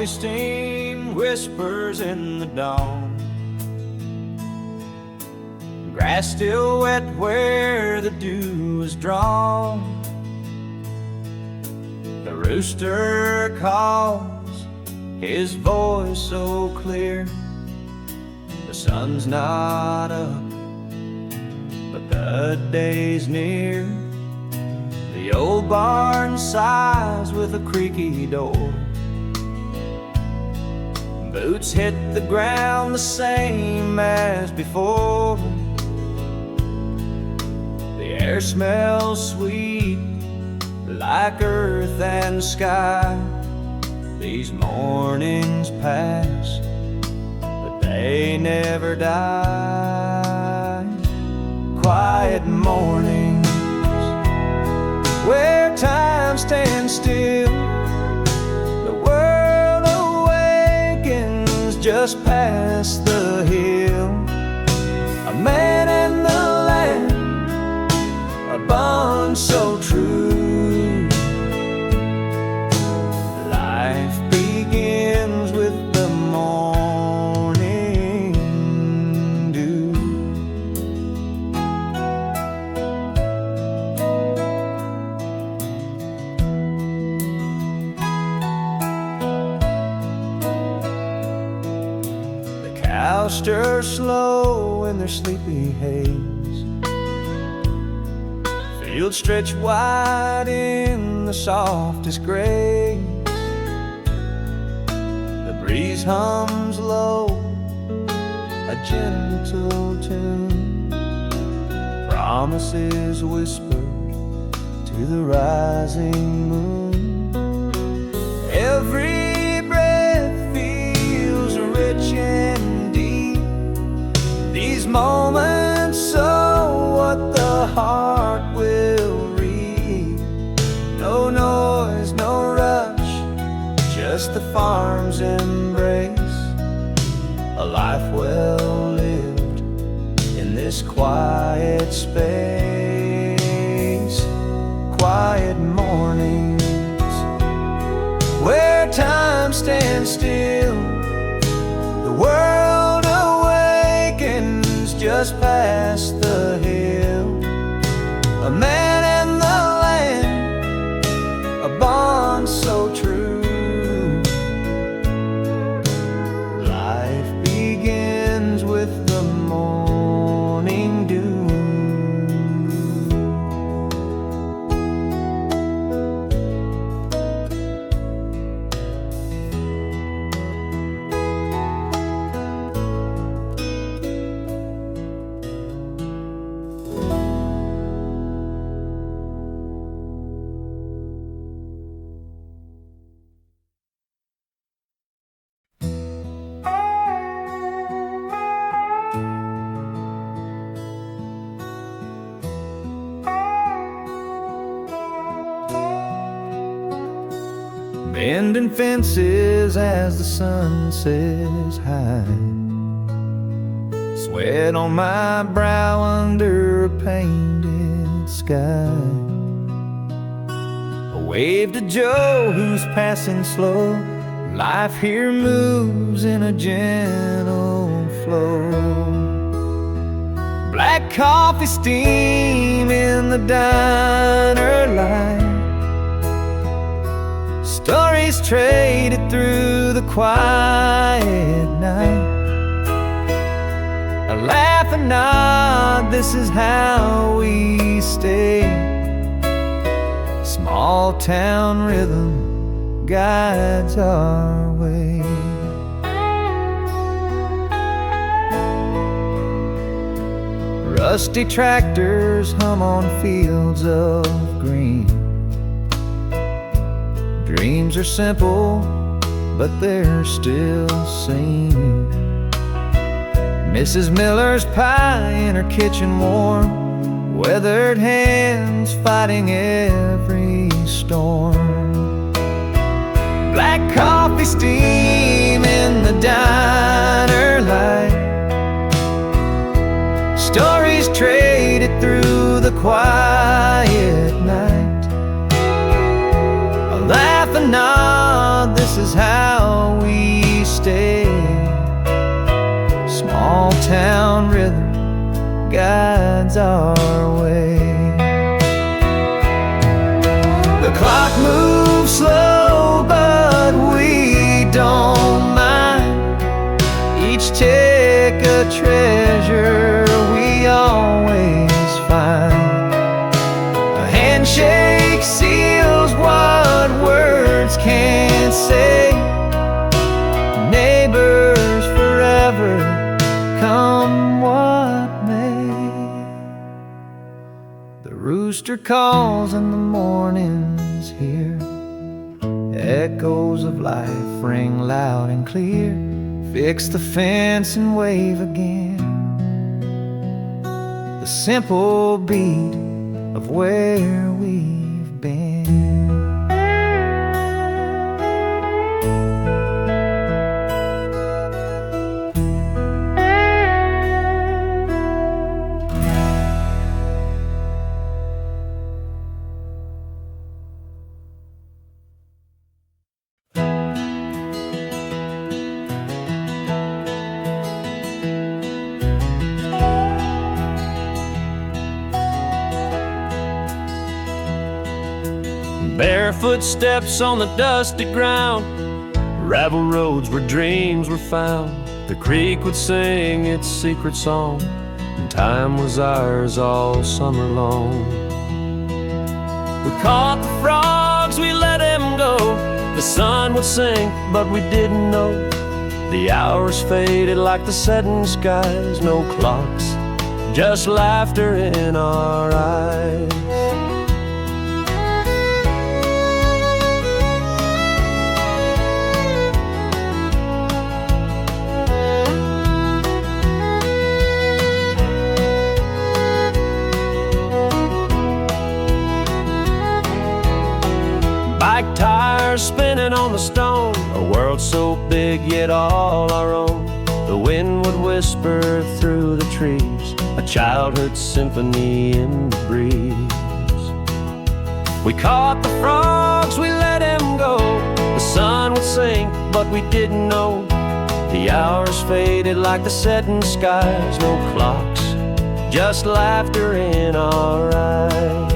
coffee steam whispers in the dawn. Grass still wet where the dew was drawn. The rooster calls, his voice so clear. The sun's not up, but the day's near. The old barn sighs with a creaky door. Boots hit the ground the same as before. The air smells sweet like earth and sky. These mornings pass, but they never die. Quiet mornings where time stands still. The world awakens just past the hill. A man and the land, a bond so true. Life begins with the morning dew. The cows stir slow in their sleepy haze. Fields stretch wide in the softest grace. The breeze hums low, a gentle tune. Promises whispered to the rising moon. Every breath feels rich and deep. These moments sow what the heart will reap. No noise, no rush, just the farm's embrace. A life well lived in this quiet space. Quiet mornings where time stands still. The world awakens just past the hill. A man and the land, a bond so true. Life begins with the morning dew. Bending fences as the sun says hi. Sweat on my brow under a painted sky. A wave to Joe who's passing slow. Life here moves in a gentle flow. Black coffee steam in the diner light. Stories traded through the quiet night. A laugh and nod, this is how we stay. Small town rhythm guides our way. Rusty tractors hum on fields of green. Dreams are simple, but they're still seen. Mrs. Miller's pie in her kitchen warm. Weathered hands fighting every storm. Black coffee steam in the diner light. Stories traded through the quiet night. A laugh and nod, this is how town rhythm guides our way. The clock moves slow, but we don't mind. Each tick a treasure we always find. A handshake seals what words can't say. Neighbors forever, come what may. The rooster calls in the mornings here. Echoes of life ring loud and clear. Fix the fence and wave again. The simple beat of where we've been. Barefoot steps on the dusty ground, gravel roads where dreams were found. The creek would sing its secret song, and time was ours all summer long. We caught the frogs, we let them go. The sun would sink, but we didn't know. The hours faded like the setting skies. No clocks, just laughter in our eyes. Bike tires spinning on the stone, a world so big yet all our own. The wind would whisper through the trees, a childhood symphony in the breeze. We caught the frogs, we let them go. The sun would sink, but we didn't know. The hours faded like the setting skies. No clocks, just laughter in our eyes.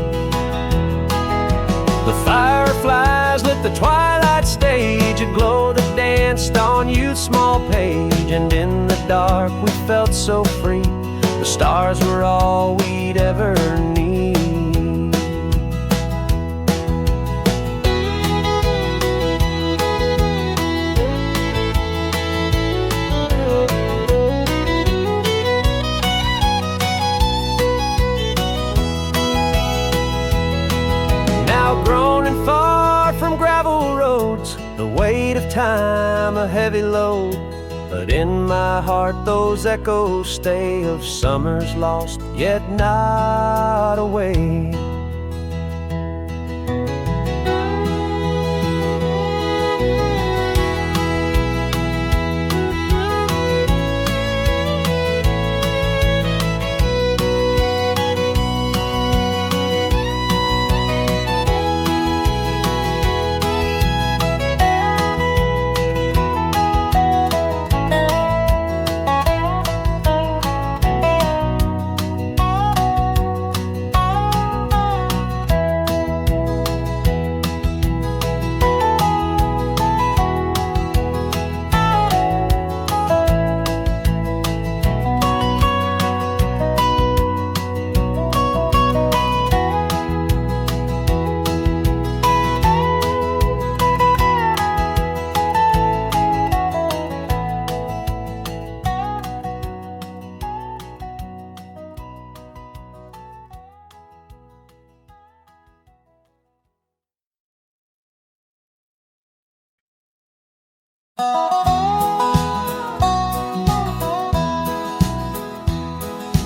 The fireflies lit the twilight stage, a glow that danced on youth's small page. And in the dark we felt so free, the stars were all we'd ever need. Now grown and far from gravel roads, the weight of time a heavy load. But in my heart those echoes stay of summers lost, yet not away.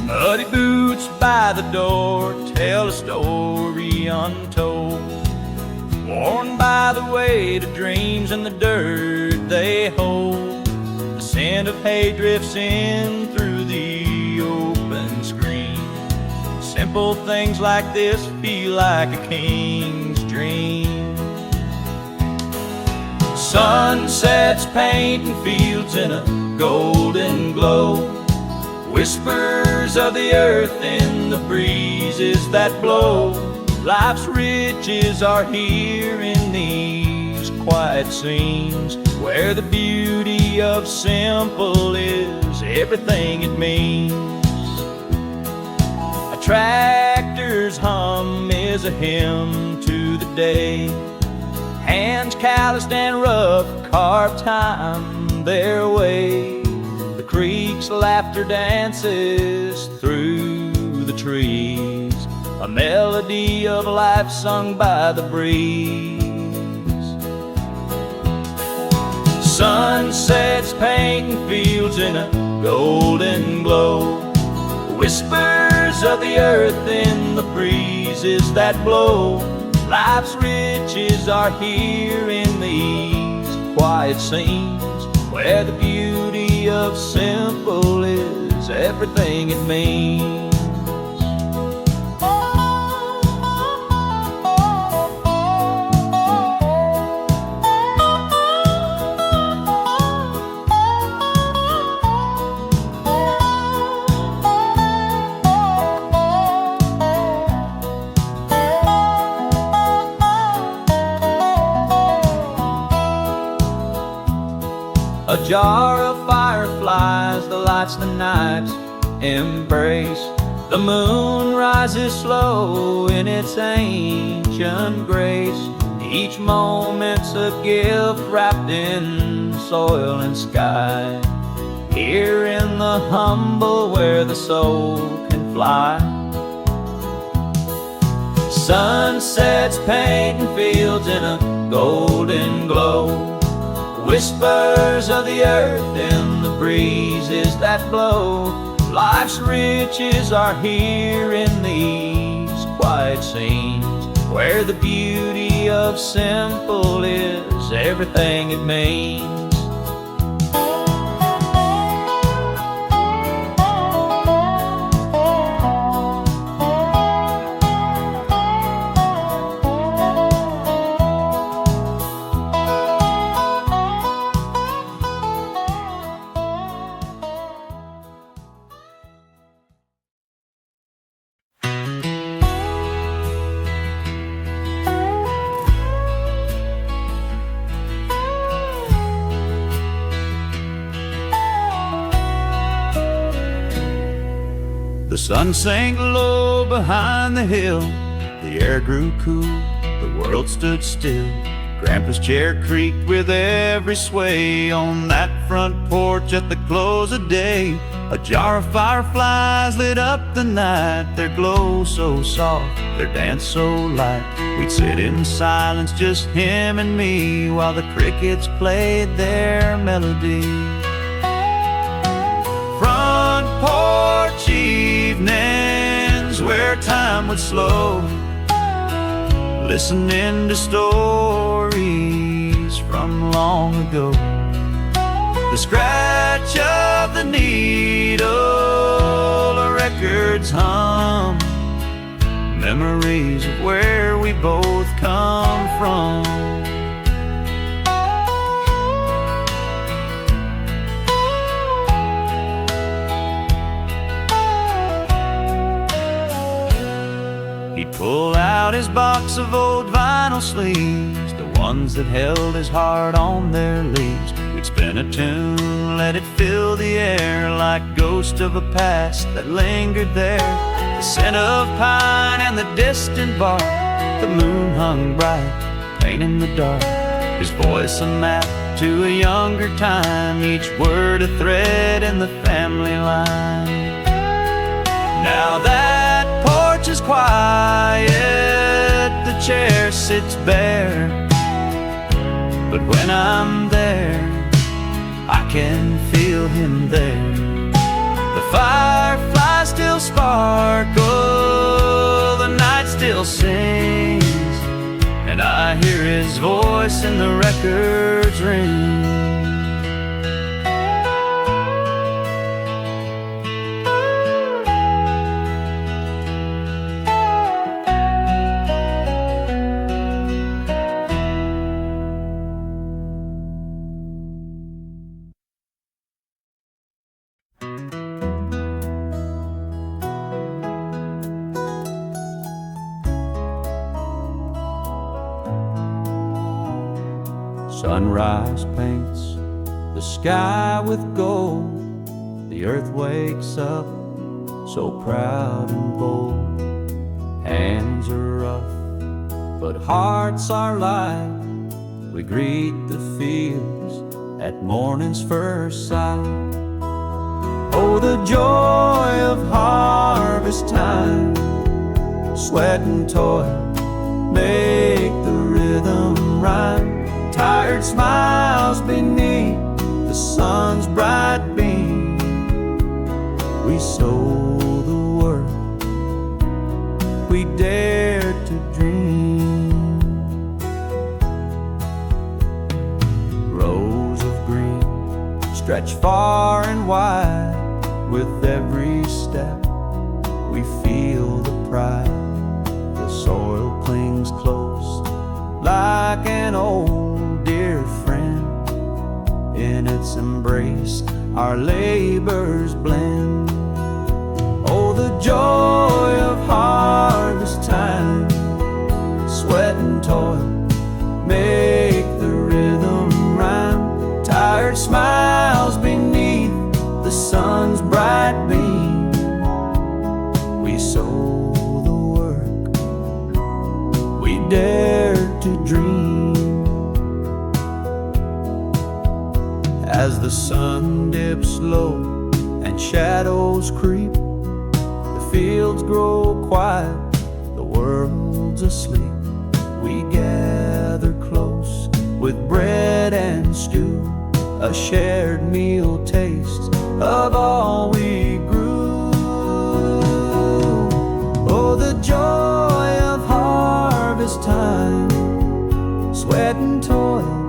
Muddy boots by the door tell a story untold, worn by the weight of dreams and the dirt they hold. The scent of hay drifts in through the open screen. Simple things like this feel like a king's dream. Sunsets painting fields in a golden glow. Whispers of the earth in the breezes that blow. Life's riches are here in these quiet scenes, where the beauty of simple is everything it means. A tractor's hum is a hymn to the day. Hands calloused and rough carve time their way. The creek's laughter dances through the trees, a melody of life sung by the breeze. Sunsets painting fields in a golden glow. Whispers of the earth in the breezes that blow. Life's riches are here in these quiet scenes, where the beauty of simple is everything it means. A jar of fireflies, the lights the night's embrace. The moon rises slow in its ancient grace. Each moment's a gift wrapped in soil and sky. Here in the humble where the soul can fly. Sunsets painting fields in a golden glow. Whispers of the earth in the breezes that blow. Life's riches are here in these quiet scenes, where the beauty of simple is everything it means. The sun sank low behind the hill. The air grew cool, the world stood still. Grandpa's chair creaked with every sway on that front porch at the close of day. A jar of fireflies lit up the night, their glow so soft, their dance so light. We'd sit in silence, just him and me, while the crickets played their melody. Front porch evenings where time would slow, listening to stories from long ago. The scratch of the needle, a record's hum, memories of where we both come from. He'd pull out his box of old vinyl sleeves, the ones that held his heart on their leaves. We'd spin a tune, let it fill the air like ghost of a past that lingered there. The scent of pine and the distant bark, the moon hung bright, painting the dark. His voice a map to a younger time, each word a thread in the family line. Now that porch is quiet, the chair sits bare, but when I'm there, I can feel him there. The fireflies still sparkle, the night still sings, and I hear his voice in the records ring. Sunrise paints the sky with gold. The earth wakes up so proud and bold. Hands are rough, but hearts are light. We greet the fields at morning's first sight. Oh, the joy of harvest time. Sweat and toil make the rhythm rhyme. Tired smiles beneath the sun's bright beam. We sow the work we dare to dream. Rows of green stretch far and wide. With every step we feel the pride. The soil clings close like an old dear friend. In its embrace our labors blend. Oh, the joy of harvest time. Sweat and toil make the rhythm rhyme. Tired smiles beneath the sun's bright beam. We sow the work we dare to dream. As the sun dips low and shadows creep, the fields grow quiet, the world's asleep. We gather close with bread and stew, a shared meal tastes of all we grew. Oh, the joy of harvest time. Sweat and toil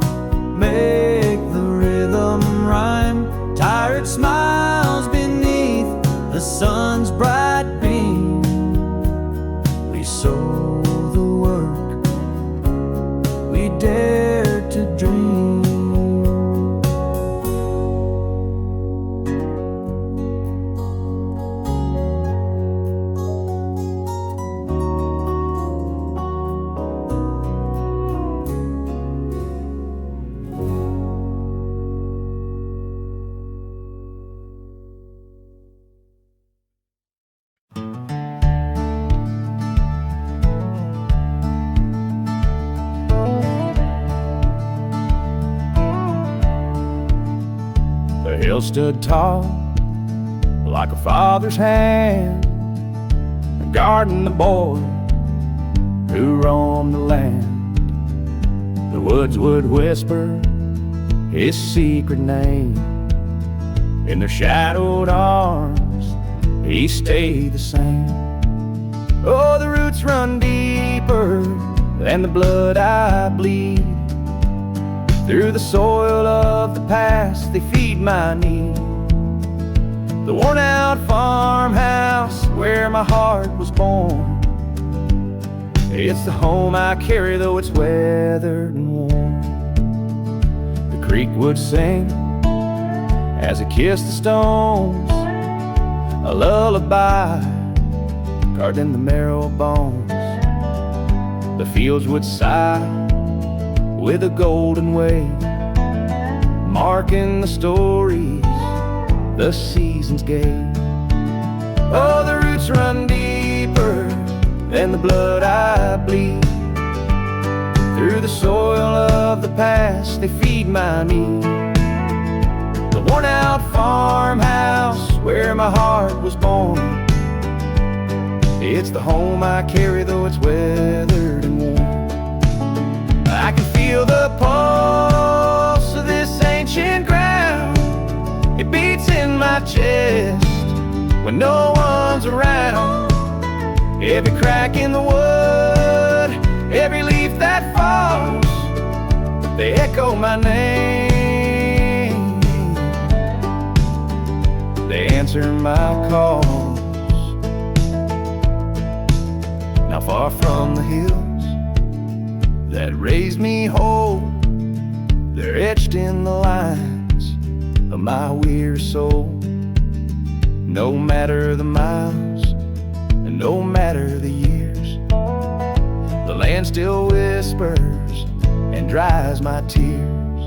make the rhythm rhyme. Tired smiles beneath the sun's bright beam. We sow the work we dare to dream. The hill stood tall, like a father's hand, guarding the boy who roamed the land. The woods would whisper his secret name. In their shadowed arms, he stayed the same. Oh, the roots run deeper than the blood I bleed. Through the soil of the past, they feed my need. The worn-out farmhouse where my heart was born, it's the home I carry, though it's weathered and worn. The creek would sing as it kissed the stones, a lullaby carved in the marrow bones. The fields would sigh with a golden wave, marking the stories the seasons gave. Oh, the roots run deeper than the blood I bleed. Through the soil of the past, they feed my need. The worn-out farmhouse where my heart was born, it's the home I carry, though it's weathered and worn. I can feel the pulse of this ancient ground. It beats in my chest when no one's around. Every crack in the wood, every leaf that falls, they echo my name. They answer my calls. Now far from the hills that raised me whole, they're etched in the lines of my weary soul. No matter the miles, and no matter the years, the land still whispers and dries my tears.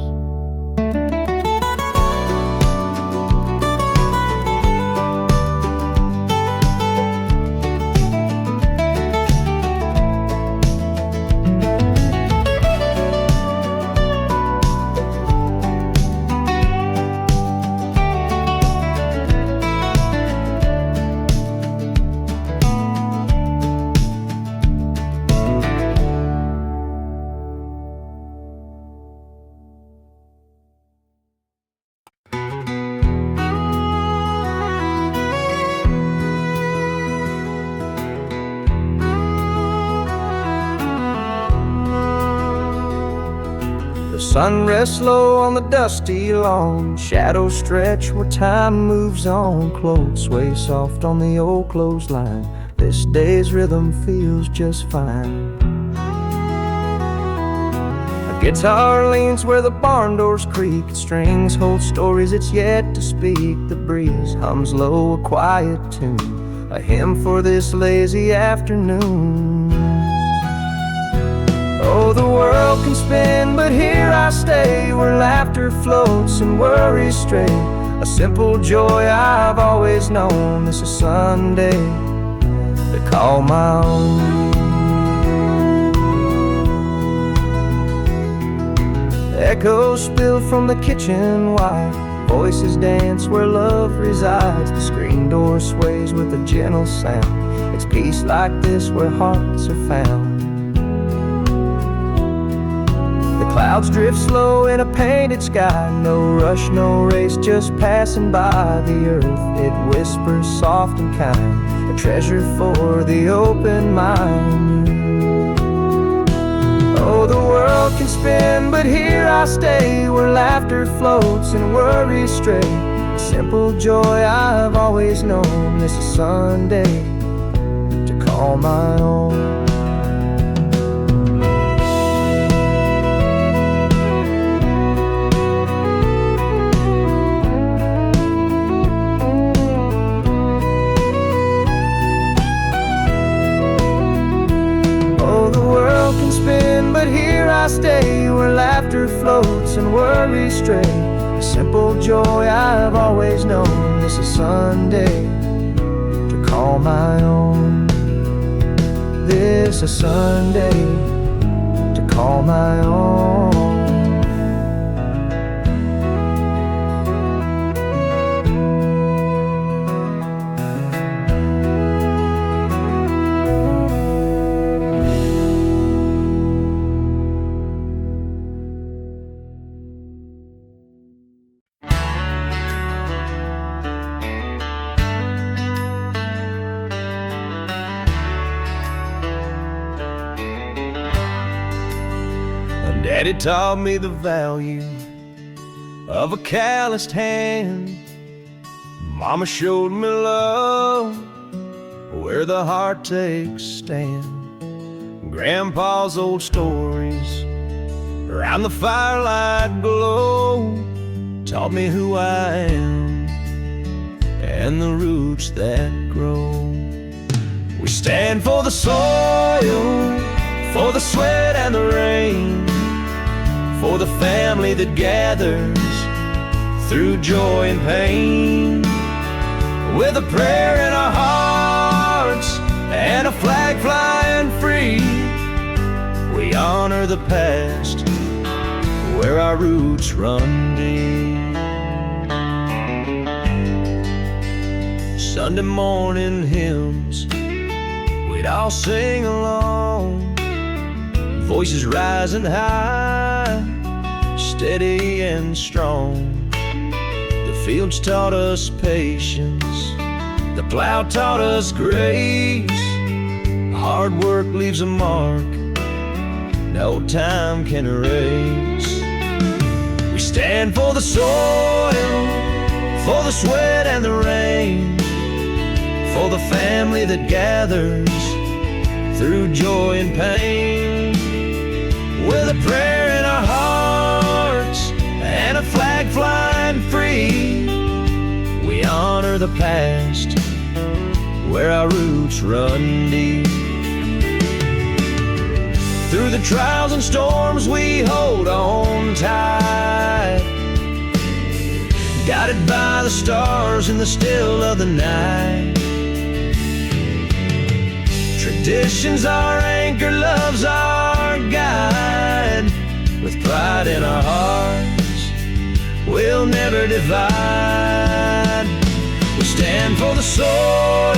sun rests low on the dusty lawn. Shadows stretch where time moves on. Clothes sway soft on the old clothesline. This day's rhythm feels just fine. A guitar leans where the barn doors creak. Strings hold stories it's yet to speak. The breeze hums low a quiet tune, a hymn for this lazy afternoon. Oh, the world can spin, but here I stay, where laughter floats and worries stray. A simple joy I've always known. This is Sunday to call my own. Echoes spill from the kitchen wide. Voices dance where love resides. The screen door sways with a gentle sound. It's peace like this where hearts are found. Clouds drift slow in a painted sky. No rush, no race, just passing by. The earth, it whispers soft and kind, a treasure for the open mind. Oh, the world can spin, but here I stay, where laughter floats and worries stray. A simple joy I've always known. This is Sunday to call my own. But here I stay, where laughter floats and worries stray. A simple joy I've always known. This is Sunday to call my own. This is Sunday to call my own. Daddy taught me the value of a calloused hand. Mama showed me love where the heart takes stand. Grandpa's old stories around the firelight glow taught me who I am and the roots that grow. We stand for the soil, for the sweat and the rain, for the family that gathers through joy and pain. With a prayer in our hearts and a flag flying free, we honor the past where our roots run deep. Sunday morning hymns, we'd all sing along, voices rising high, steady and strong. The fields taught us patience, the plow taught us grace. Hard work leaves a mark no time can erase. We stand for the soil, for the sweat and the rain, for the family that gathers through joy and pain. With a prayer in our hearts and a flag flying free, we honor the past where our roots run deep. Through the trials and storms we hold on tight, guided by the stars in the still of the night. Tradition's our anchor, love's our guide. With pride in our hearts, we'll never divide. We stand for the soil,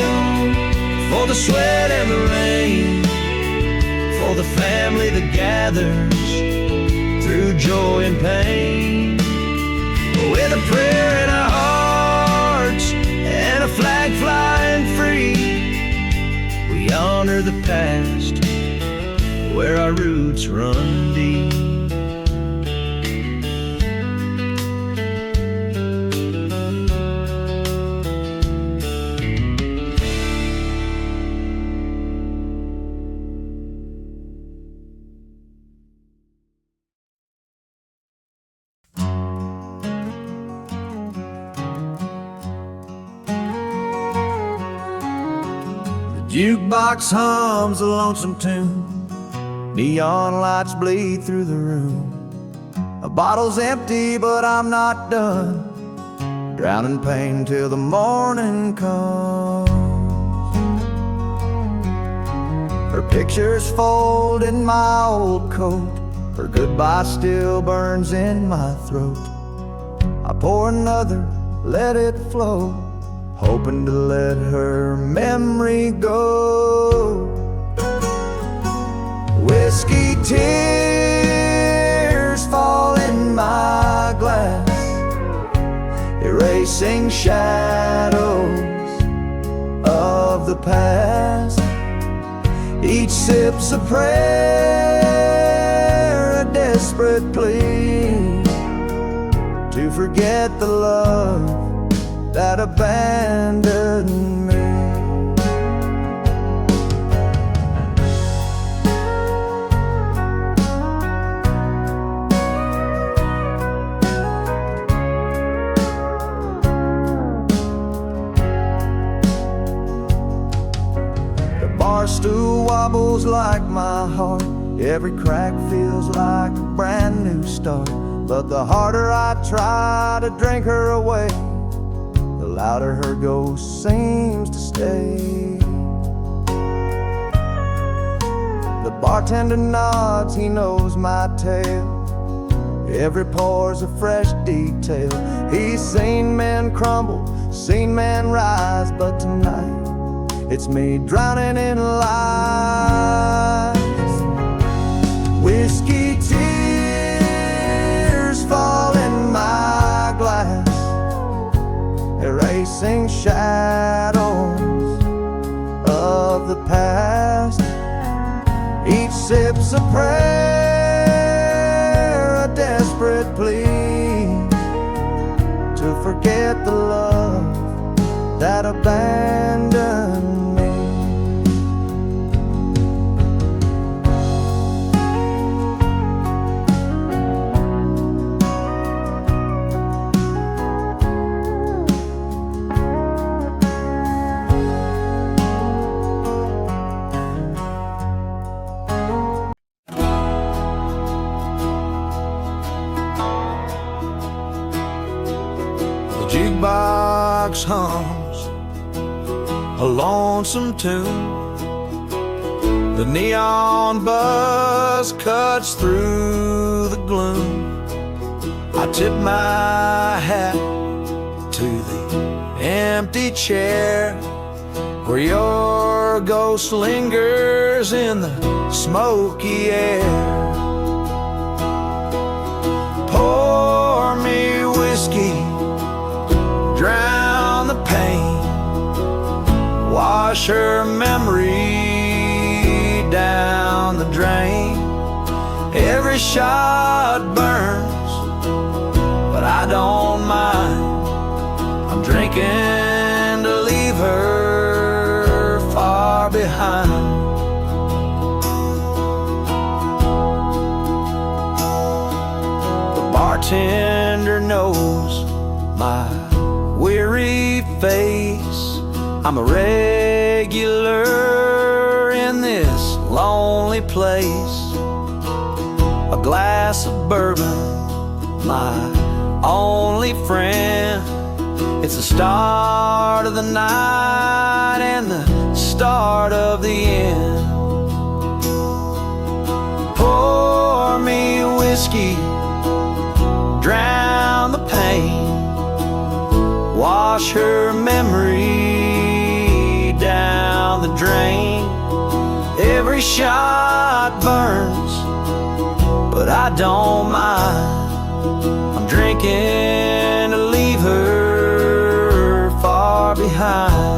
for the sweat and the rain, for the family that gathers through joy and pain. With a prayer in our hearts and a flag flying free, we honor the past where our roots run deep. jukebox hums a lonesome tune. Neon lights bleed through the room. A bottle's empty, but I'm not done. Drowning pain till the morning comes. Her picture's folded in my old coat. Her goodbye still burns in my throat. I pour another, let it flow, hoping to let her memory go. Whiskey tears fall in my glass, erasing shadows of the past. Each sip's a prayer, a desperate plea to forget the love that abandoned me. Bar stool wobbles like my heart. Every crack feels like a brand new start. But the harder I try to drink her away, the louder her ghost seems to stay. The bartender nods, he knows my tale. Every pore's a fresh detail. He's seen men crumble, seen men rise, but tonight it's me drowning in lies. Whiskey tears fall in my glass, erasing shadows of the past. Each sip's a prayer, a desperate plea to forget the love that abandoned me. The jukebox hums a lonesome tune. The neon buzz cuts through the gloom. I tip my hat to the empty chair where your ghost lingers in the smoky air. Pour me whiskey, drown the pain, wash her memory down the drain. Every shot burns, but I don't mind. I'm drinking to leave her far behind. The bartender knows my weary face. I'm a regular in this lonely place. A glass of bourbon, my only friend. It's the start of the night and the start of the end. Pour me whiskey, drown the pain, wash her memory down the drain. Every shot burns, but I don't mind. I'm drinking to leave her far behind.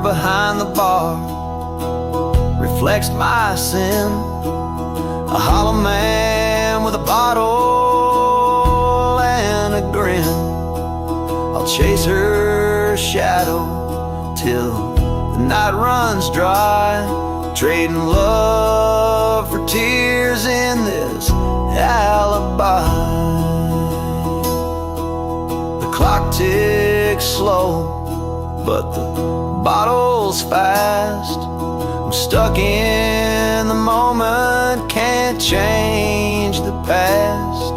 behind the bar flexed my sin. A hollow man with a bottle and a grin. I'll chase her shadow till the night runs dry, trading love for tears in this alibi. The clock ticks slow, but the bottle's fast. I'm stuck in the moment, can't change the past.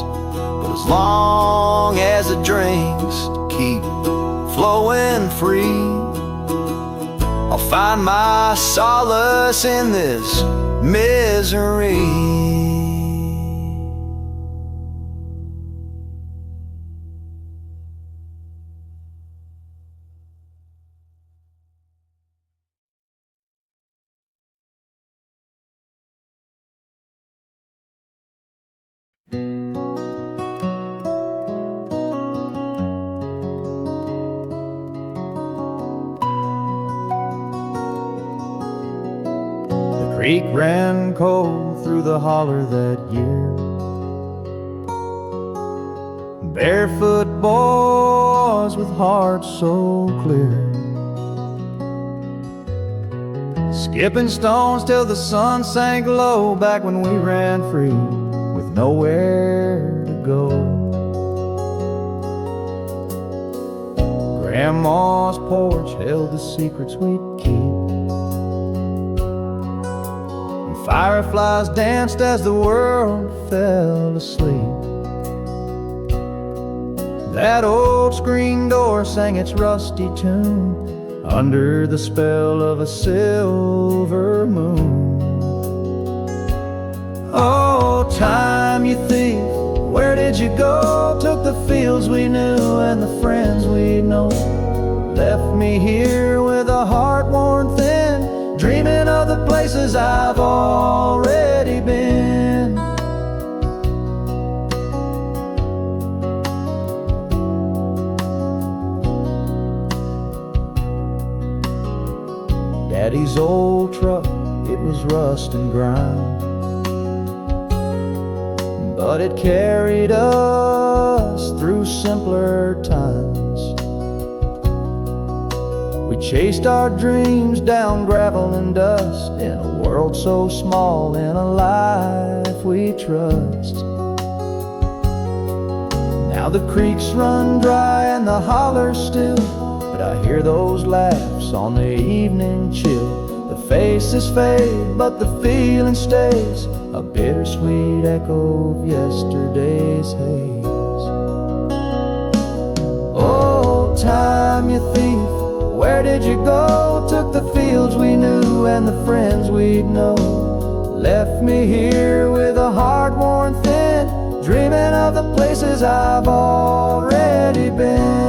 But as long as the drinks keep flowing free, I'll find my solace in this misery. The creek ran cold through the holler that year. Barefoot boys with hearts so clear, skipping stones till the sun sank low, back when we ran free with nowhere to go. Grandma's porch held the secrets we'd keep, and fireflies danced as the world fell asleep. That old screen door sang its rusty tune under the spell of a silver moon. Oh, time, you thief, where did you go? Took the fields we knew and the friends we know, left me here with a heart worn thin, dreaming of the places I've already been. Daddy's old truck, it was rust and grime, but it carried us through simpler times. We chased our dreams down gravel and dust, in a world so small, in a life we trust. Now the creeks run dry and the hollers still, but I hear those laughs on the evening chill. The faces fade, but the feeling stays, a bittersweet echo of yesterday's haze. Oh, time, you thief, where did you go? Took the fields we knew and the friends we'd know, left me here with a heart worn thin, dreaming of the places I've already been.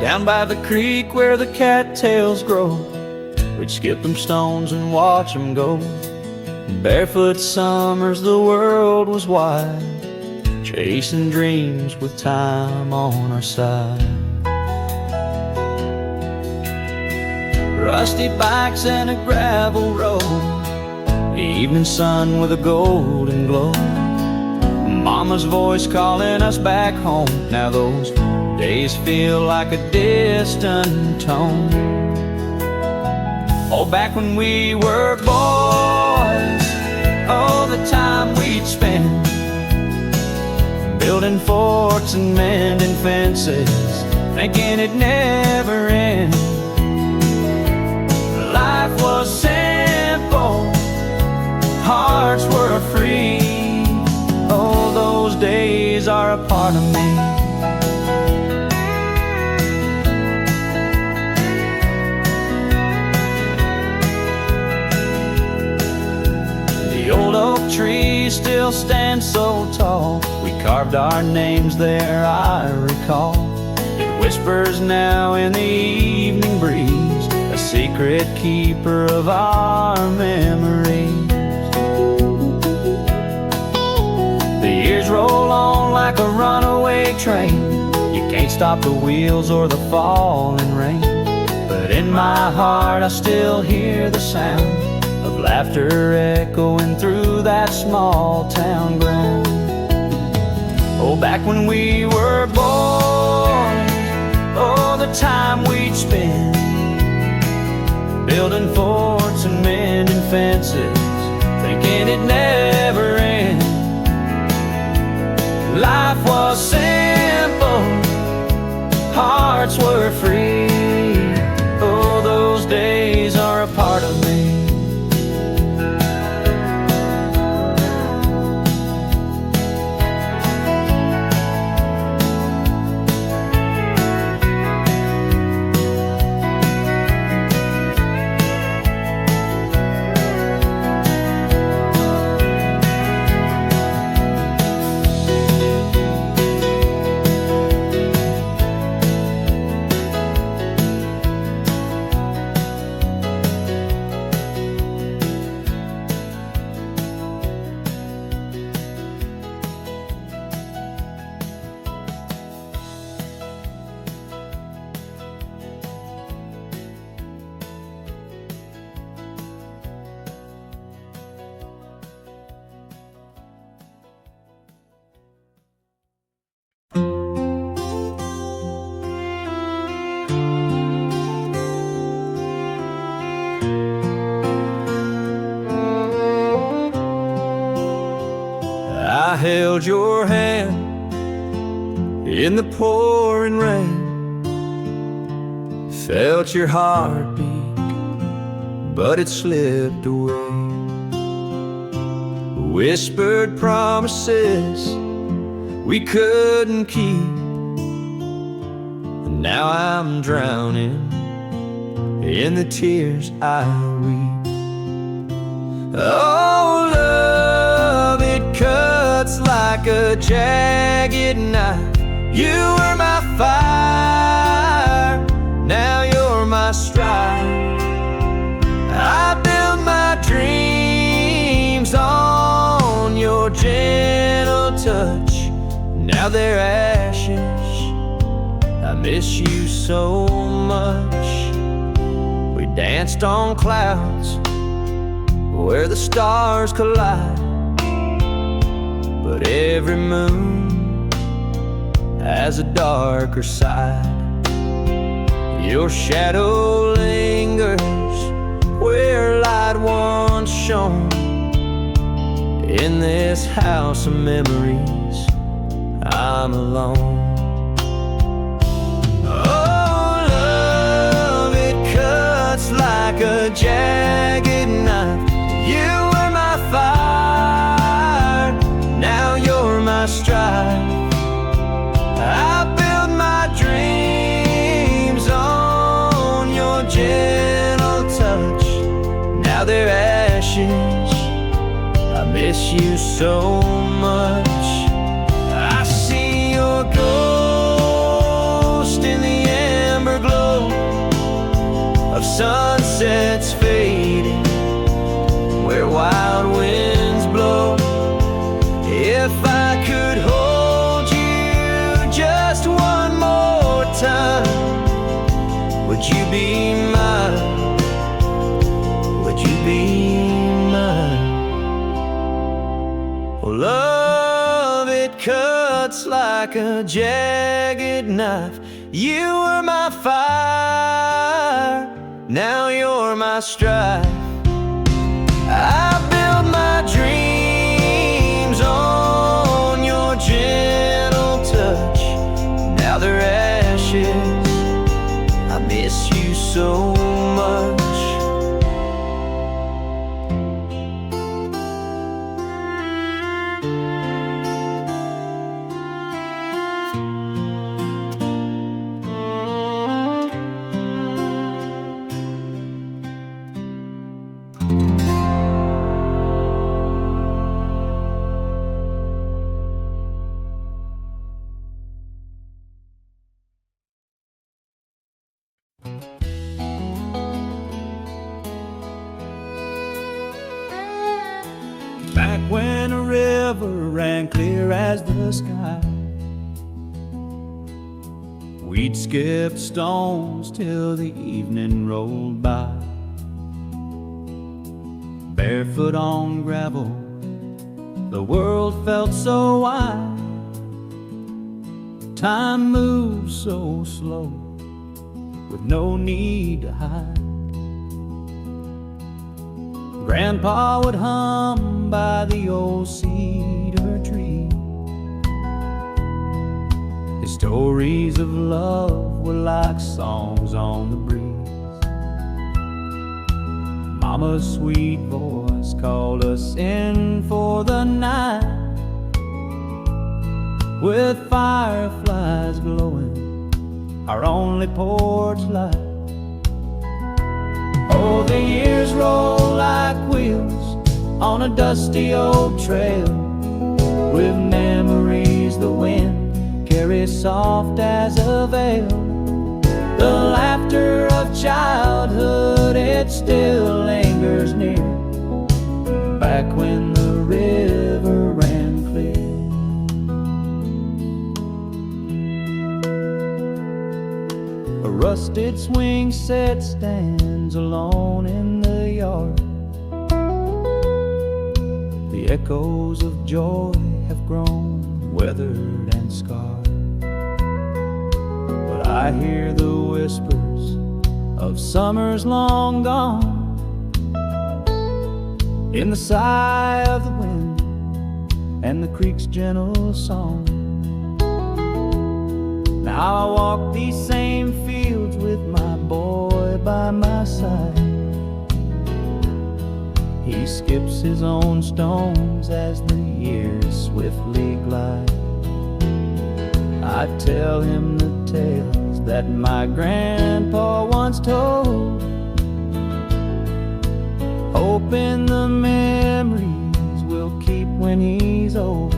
Down by the creek where the cattails grow, we'd skip them stones and watch them go. Barefoot summers, the world was wide, chasing dreams with time on our side. Rusty bikes and a gravel road, the evening sun with a golden glow. Mama's voice calling us back home, now those days feel like a distant tone. Oh, back when we were boys, oh, the time we'd spend building forts and mending fences, thinking it'd never end. Life was simple, hearts were free. Oh, those days are a part of me. The old oak trees still stand so tall. We carved our names there, I recall. It whispers now in the evening breeze, a secret keeper of our memories. The years roll on like a runaway train. You can't stop the wheels or the falling rain. But in my heart I still hear the sound of laughter echoing through that small town ground. Oh, back when we were boys, oh, the time we'd spend building forts and mending fences, thinking it never ends. Life was simple, hearts were free. Oh, those days are a part of me. I held your hand in the pouring rain, felt your heartbeat, but it slipped away. Whispered promises we couldn't keep, and now I'm drowning in the tears I weep. Oh, love, it cuts like a jagged knife. You were my fire, now you're my strife. I built my dreams on your gentle touch, now they're ashes. I miss you so much. We danced on clouds where the stars collide, but every moon has a darker side. Your shadow lingers where light once shone. In this house of memories, I'm alone. Oh, love, it cuts like a jagged knife. You were my fire, now you're my strife. I built my dreams on your gentle touch, now they're ashes. I miss you so much. I see your ghost in the amber glow of sunsets fading where wild winds blow. If I could hold you just one more time, would you be mine? Would you be mine? Oh, love, it cuts like a jagged knife. You were my fire, now you're my strife. I built my dreams on your gentle touch, now they're ashes. I miss you so much. river ran clear as the sky. We'd skip stones till the evening rolled by. Barefoot on gravel, the world felt so wide. Time moved so slow, with no need to hide. Grandpa would hum by the old cedar tree. His stories of love were like songs on the breeze. Mama's sweet voice called us in for the night, with fireflies glowing, our only porch light. Oh, the years roll like wheels on a dusty old trail, with memories the wind carries soft as a veil. The laughter of childhood, it still lingers near, back when the river ran clear. A rusted swing set stands alone in the yard. The echoes of joy have grown weathered and scarred. But I hear the whispers of summers long gone, in the sigh of the wind and the creek's gentle song. Now I walk these same fields with my boy by my side. He skips his own stones as the years swiftly glide. I tell him the tales that my grandpa once told, hoping the memories will keep when he's old.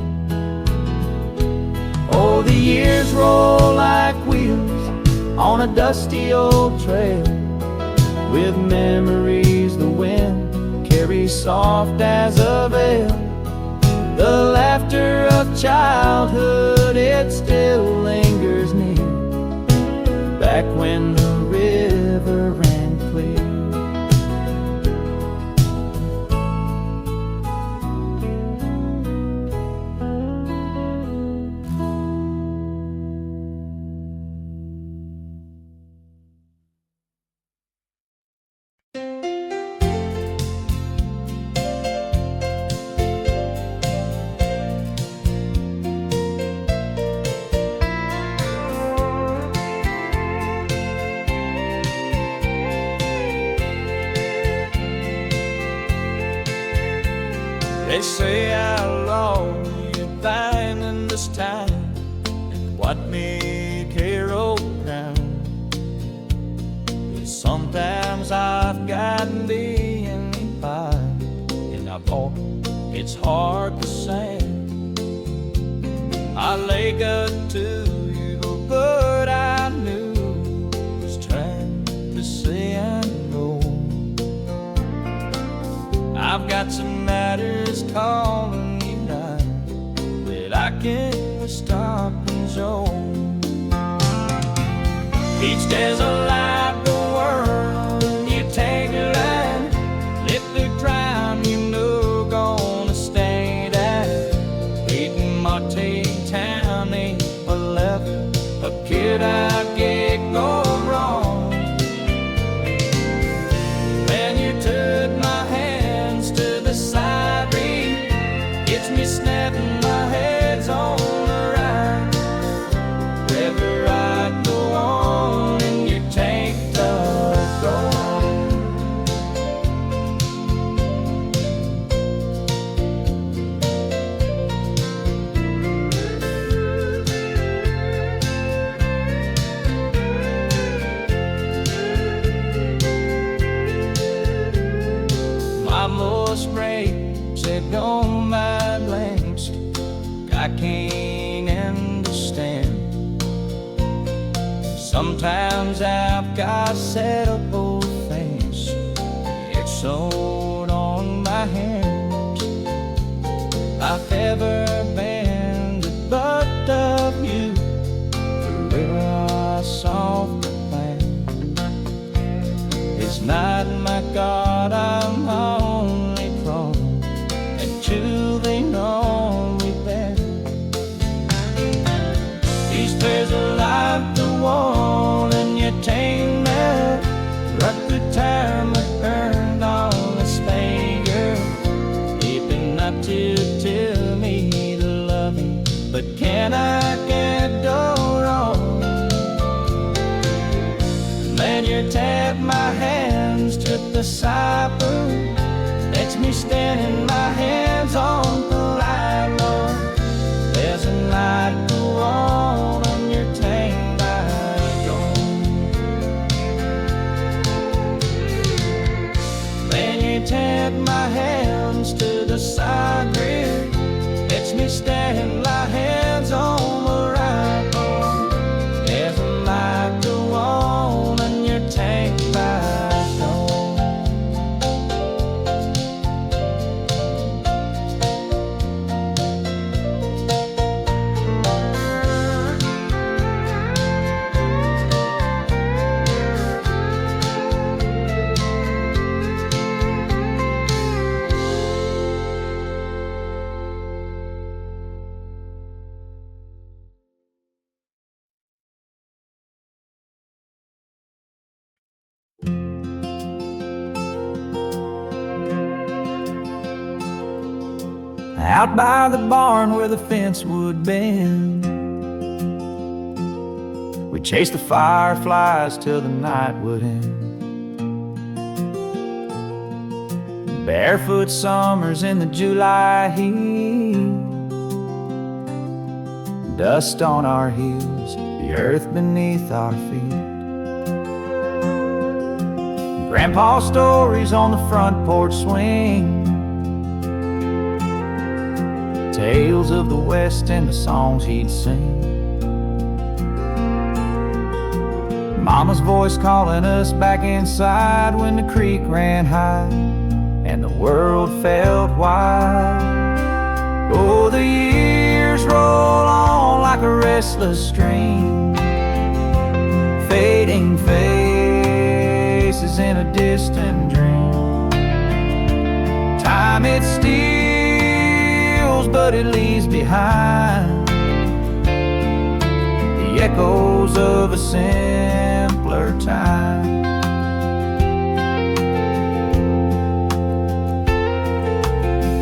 Oh, the years roll like wheels on a dusty old trail, with memories the wind carries soft as a veil. The laughter of childhood, it still lingers near, back when the river ran clear. They say how long you find in this time, and what made Carol crown. Sometimes I've gotten being by, and I thought it's hard to say. I lay up to you, but I knew was trying to say I know. I've got some matters calling you now that I can't stop and show. Each day's a light the world, and you take a line, let the drown, you know gonna stay there. Eating my tea town ain't a left a kid I'd get go wrong. When you took my hands to the side read, it's me snapping my heads on the right. Wherever I go on and you take the go. My most break said don't mind blanks, I can't understand. Sometimes I've got set up old things, it's sewed on my hands. I I've ever been but of you. The river I soft land is not my God, I'm only prone and to lean on me there. These prayers are like the wall and you tame me. Rock the time I earned on the Spanger, keeping up to tell me to love me, but can I get no wrong? Man, you tap my hands to the cyber, lets me stand in my hands on the light, Lord. There's a light go on your tame light gone. Man, you tap my hands to the side grid, lets me stand in my hands on the right, Lord. There's a light go on your tame light gone. Out by the barn where the fence would bend, we chased the fireflies till the night would end. Barefoot summers in the July heat, dust on our heels, the earth beneath our feet. Grandpa's stories on the front porch swing, tales of the West and the songs he'd sing. Mama's voice calling us back inside when the creek ran high and the world felt wide. Oh, the years roll on like a restless stream, fading faces in a distant dream. Time it steals, but it leaves behind the echoes of a simpler time.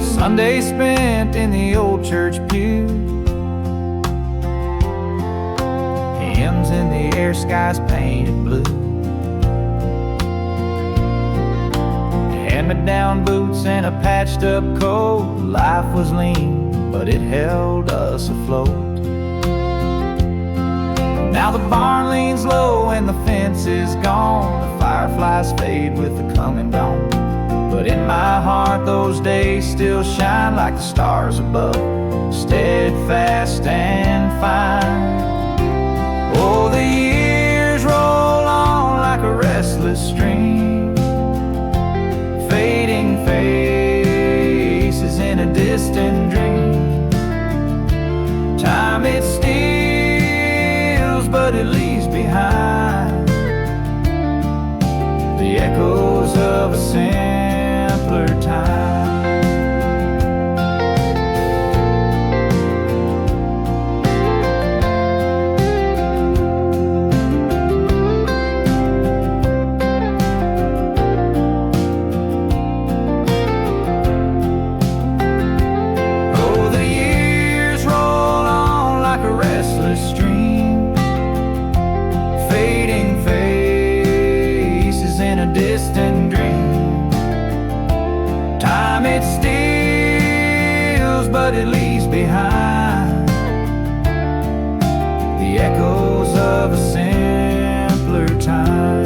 Sunday spent in the old church pew, hymns in the air, skies painted blue. Hand-me-down boots and a patched up coat. Life was lean, but it held us afloat. Now the barn leans low and the fence is gone. The fireflies fade with the coming dawn. But in my heart those days still shine like the stars above, steadfast and fine. Oh, the years roll on like a restless stream, fading faces in a distant dream. Time it steals, but it leaves behind the echoes of a simpler time. Distant dream. Time it steals, but it leaves behind the echoes of a simpler time.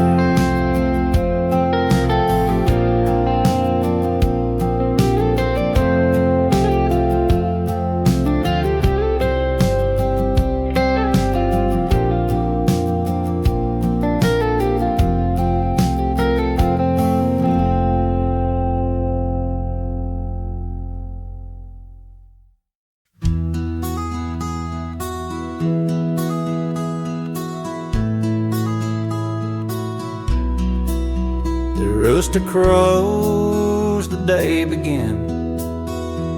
rooster crows, the day begins.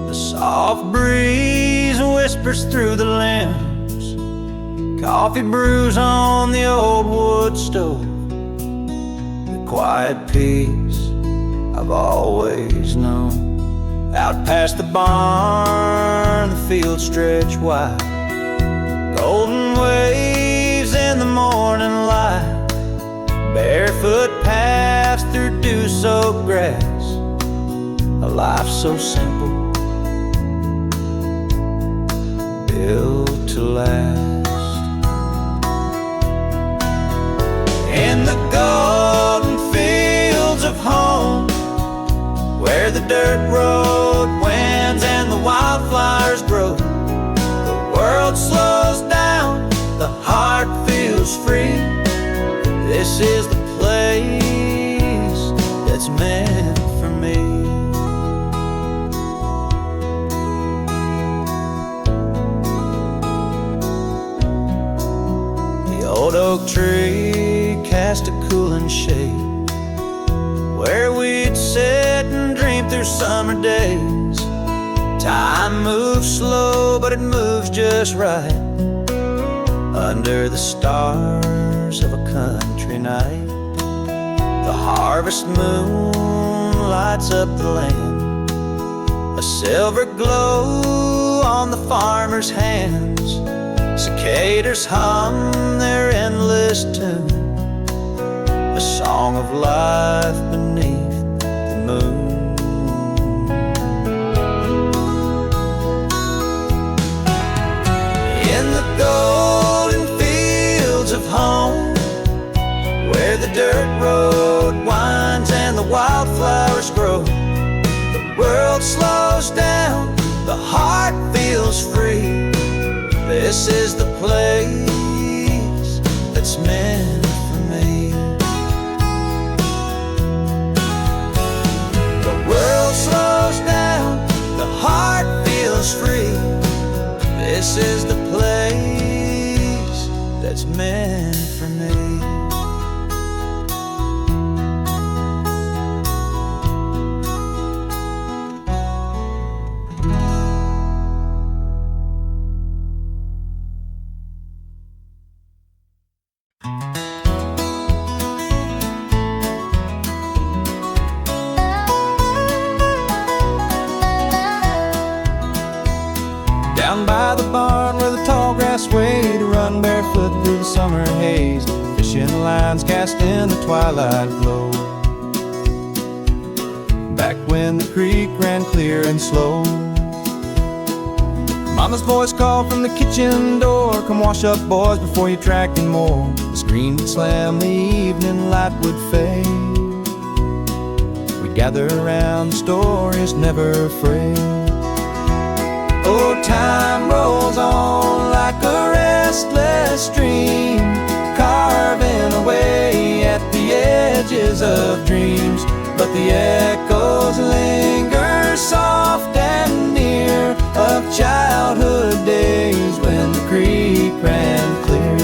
The soft breeze whispers through the limbs. Coffee brews on the old wood stove. The quiet peace I've always known. Out past the barn, the fields stretch wide. Golden waves in the morning light. Barefoot paths through dew-soaked grass. A life so simple, built to last. In the golden fields of home, where the dirt road winds and the wildflowers grow, the world slows down, the heart feels free. This is the place that's meant for me. The old oak tree cast a cooling shade, where we'd sit and dream through summer days. Time moves slow, but it moves just right, under the stars of a country night. The harvest moon lights up the land, a silver glow on the farmer's hands. Cicadas hum their endless tune, a song of life beneath the moon. In the golden fields of home, where the dirt road winds and the wildflowers grow, the world slows down, the heart feels free. This is the place that's meant for me. The world slows down, the heart feels free. This is the place that's meant for me. Down by the barn where the tall grass swayed, to run barefoot through the summer haze, fishing lines cast in the twilight glow. Back when the creek ran clear and slow, Mama's voice called from the kitchen door, "Come wash up, boys, before you track any more." The screen would slam, the evening light would fade. We'd gather around the stories, never afraid. Oh, time rolls on like a restless stream, carving away at the edges of dreams. But the echoes linger soft and near, of childhood days when the creek ran clear.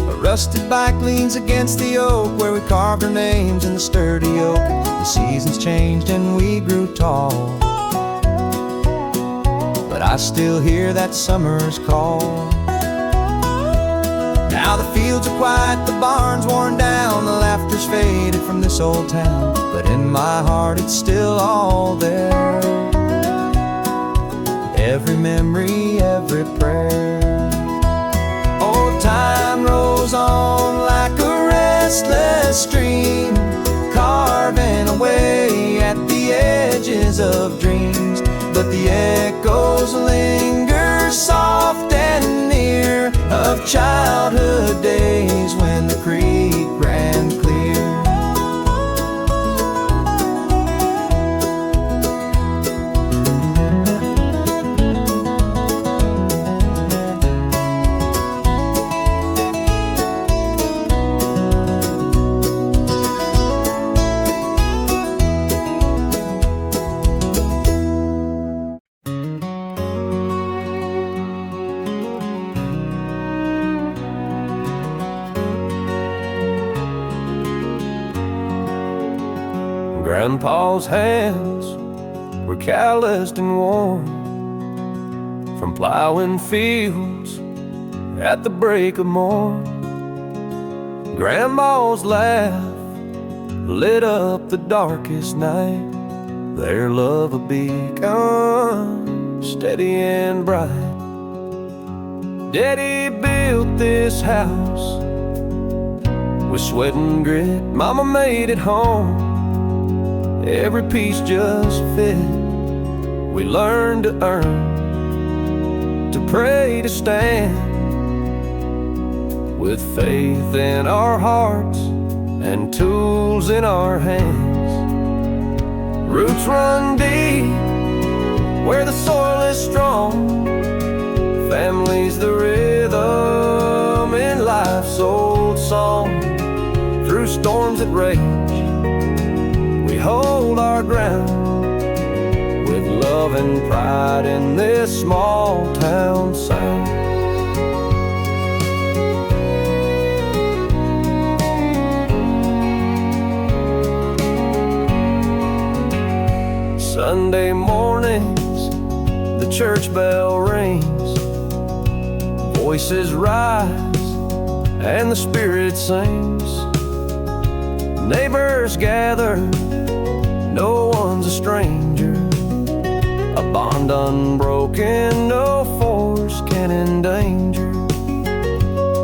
A rusted bike leans against the oak, where we carved our names in the sturdy oak. The seasons changed and we grew tall, but I still hear that summer's call. Now the fields are quiet, the barn's worn down, the laughter's faded from this old town, but in my heart it's still all there. Every memory, every prayer. Oh, time rolls on like a restless stream, carving away at the edges of dreams. But the echoes linger soft and near, of childhood days when the creek ran clear. Grandpa's hands were calloused and worn from plowing fields at the break of morn. Grandma's laugh lit up the darkest night, their love a beacon, steady and bright. Daddy built this house with sweat and grit. Mama made it home, every piece just fit. We learned to earn, to pray, to stand, with faith in our hearts and tools in our hands. Roots run deep where the soil is strong. Family's the rhythm in life's old song. Through storms that rage, we hold our ground, with love and pride in this small town sound. Sunday mornings, the church bell rings, voices rise and the spirit sings. Neighbors gather, no one's a stranger, a bond unbroken, no force can endanger.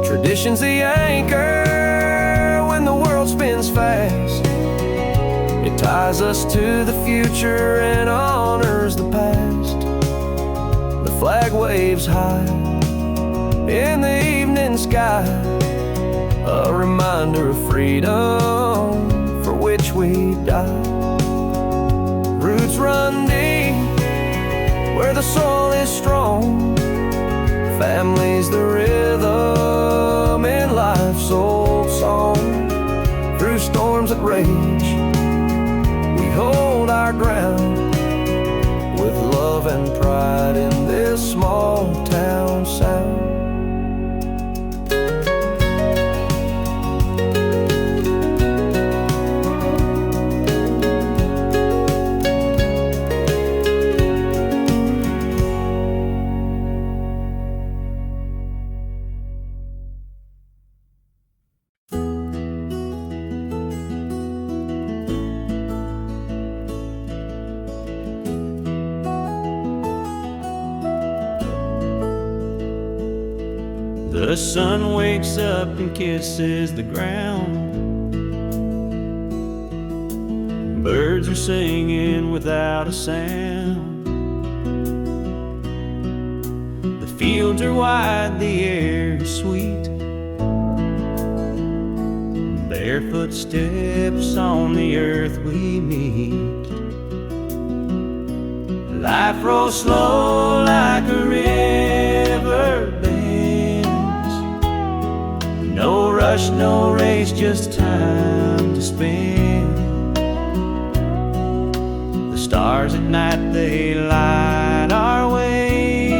Tradition's the anchor when the world spins fast. It ties us to the future and honors the past. The flag waves high in the evening sky, a reminder of freedom for which we die. Roots run deep where the soul is strong. Family's the rhythm in life's old song. Through storms that rage, we hold our ground, with love and pride in this small town sound. The sun wakes up and kisses the ground. Birds are singing without a sound. The fields are wide, the air is sweet. Barefoot steps on the earth we meet. Life rolls slow like a river bends. No rush, no race, just time to spend. The stars at night, they light our way.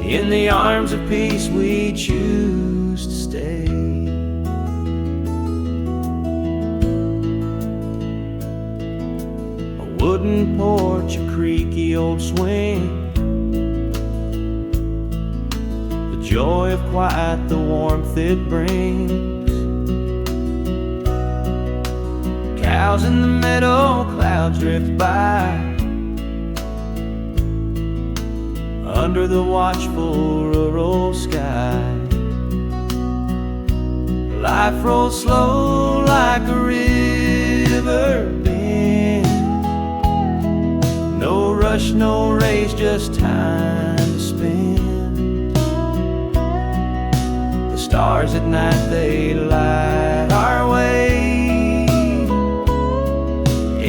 In the arms of peace we choose to stay. A wooden porch, a creaky old swing, the joy of quiet, the warmth it brings. Cows in the meadow, clouds drift by, under the watchful rural sky. Life rolls slow like a river bend. No rush, no race, just time to spend. The stars at night, they light our way.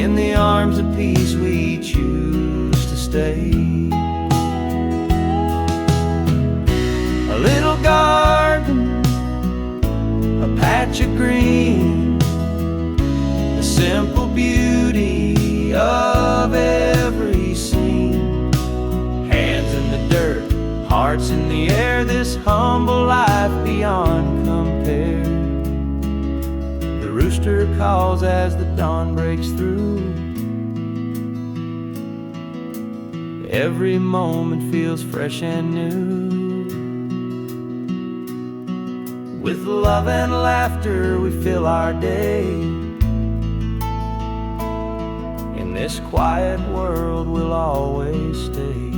In the arms of peace we choose to stay. A little garden, a patch of green, the simple beauty of every scene. Hands in the dirt, hearts in the air, this humble life beyond compare. The rooster rooster calls as the dawn breaks through. Every moment feels fresh and new. With love and laughter we fill our day. In this quiet world we'll always stay.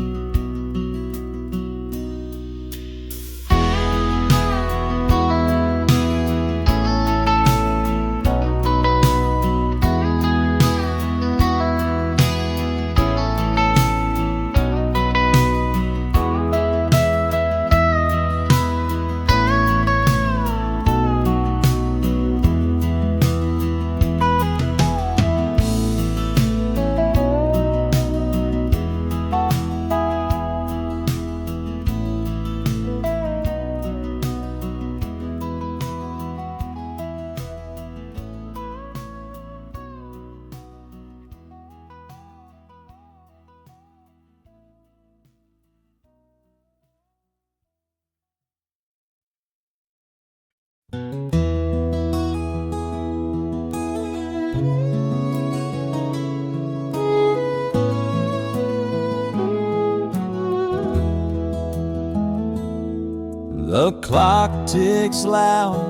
The clock ticks loud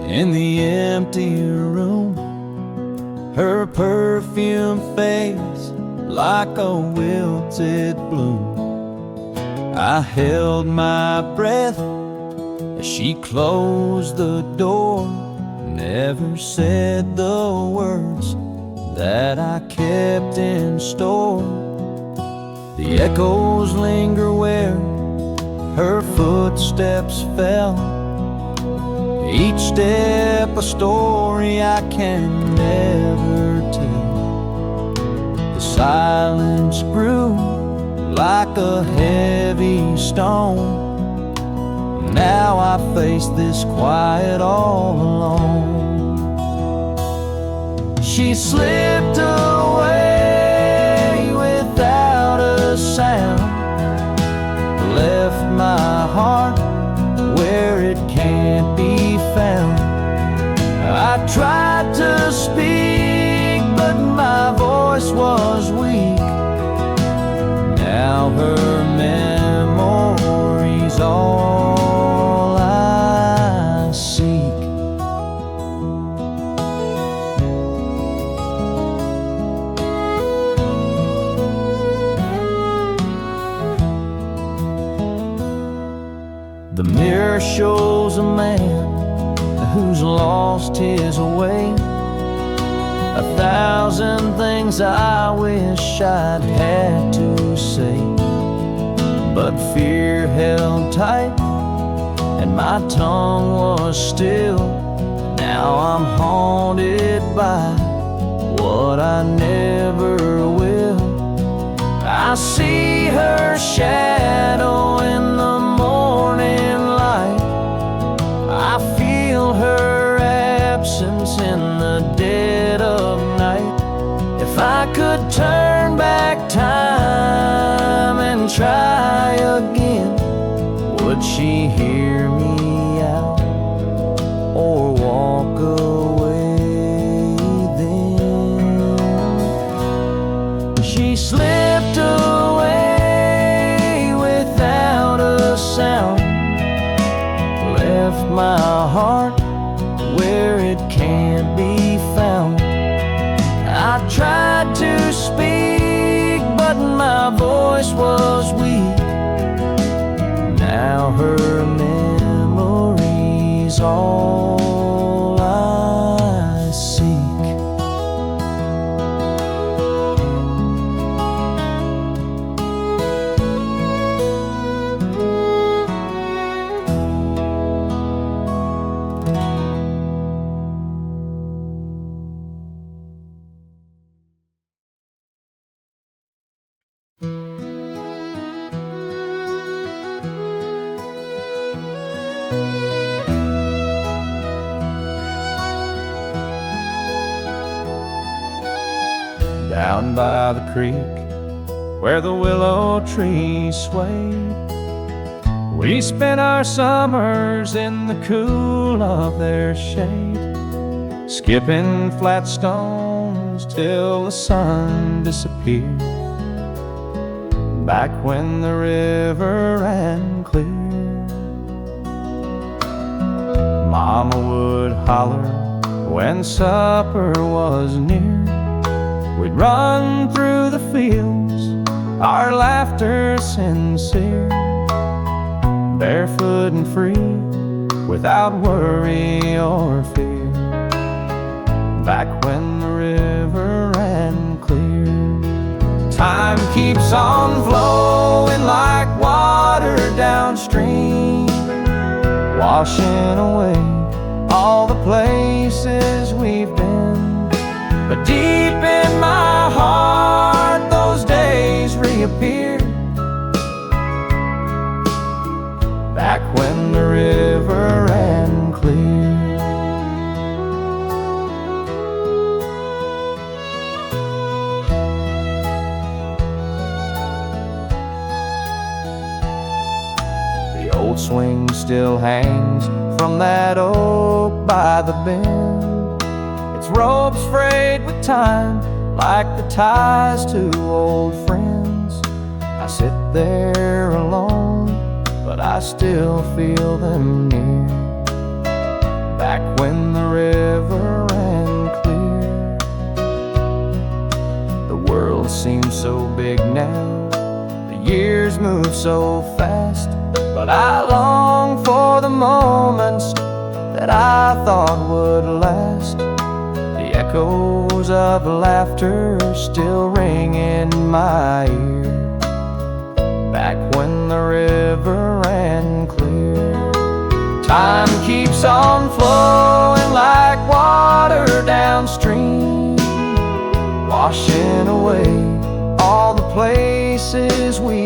in the empty room. Her perfume fades like a wilted bloom. I held my breath as she closed the door. Never said the words that I kept in store. The echoes linger where her footsteps fell. Each step a story I can never tell. The silence grew like a heavy stone. Now I face this quiet all alone. She slipped away without a sound, left my heart where it can't be found. I tried to speak, but my voice was weak. Now her memory's all I seek. The mirror shows a man who's lost his way. 1,000 things I wish I'd had to say, but fear held tight and my tongue was still. Now I'm haunted by what I never will. I see her shadow in the morning light. I feel her absence in the dead of night. If I could turn back time and try again, would she hear me out or walk away then? She slipped away without a sound, left my heart where it can't be found. I tried to speak, but my voice was weak. Now her memory's all I seek. Down by the creek where the willow trees swayed, we spent our summers in the cool of their shade. skipping flat stones till the sun disappeared. Back when the river ran clear, Mama would holler when supper was near. We'd run through the fields, our laughter sincere, barefoot and free, without worry or fear. Back when the river ran clear. Time keeps on flowing like water downstream, washing away all the places we've been. But deep in my heart, those days reappear. Back when the river ran clear. The old swing still hangs from that oak by the bend, its ropes frayed with time, like the ties to old friends. I sit there alone, but I still feel them near. Back when the river ran clear. The world seems so big now, the years move so fast, but I long for the moments that I thought would last. The echoes of laughter still ring in my ear. Back when the river ran clear. Time keeps on flowing like water downstream, washing away all the places we